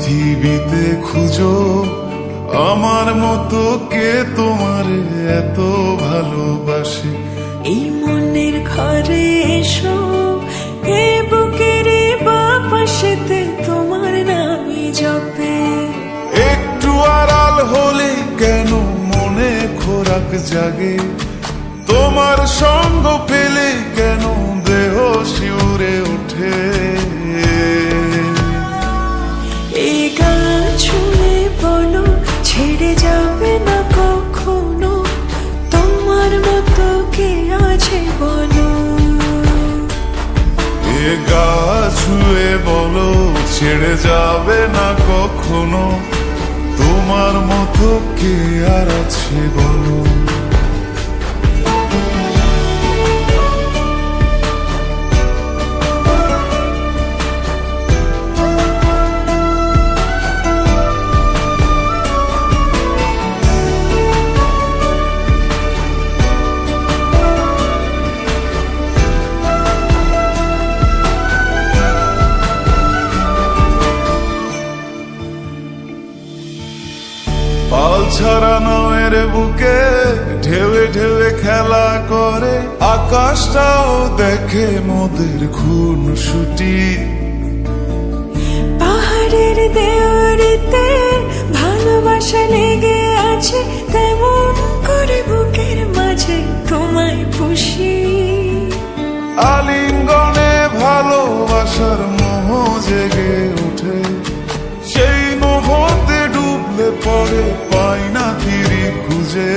পৃথিবীতে খুঁজো আমার মতো কে তোমার এত ভালোবাসে। এই মনের ঘরে এসো, এ বুকের বাপাশেতে তোমার নামই জপে। একটু আড়াল হলে কেন মনে খোরাক জাগে, তোমার সঙ্গ পেলে কেন দেহ শিউরে ওঠে। এই গান শুনে বলো ছেড়ে যাবে না কখনো, তোমার মতো কে আছে বলো। এ গা ছুঁয়ে বলো ছেড়ে যাবে না কখনো, তোমার মতো কে আর আছে বলো। পাল ছাড়া নামের বুকে ঢেউে ঢেউে খেলা করে, আকাশটাও দেখে মোদের খুন ছুটি। পাহাড়ের দেওয়ারিতে ভালোবাসা লেগে আছে, তেমন করে বুকের মাঝে তোমায় পুষি। আলিঙ্গনে ভালোবাসার মোহ জেগে ওঠে, সেই মোহতে ডুবলে পরে পাই না ফিরি খুঁজে।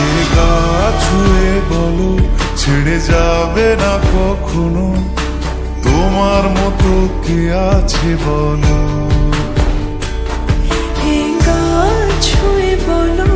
এ গা ছুঁয়ে বলো ছেড়ে যাবে না কখনো, তোমার মতো কে আছে বলো। এ গা ছুঁয়ে বলো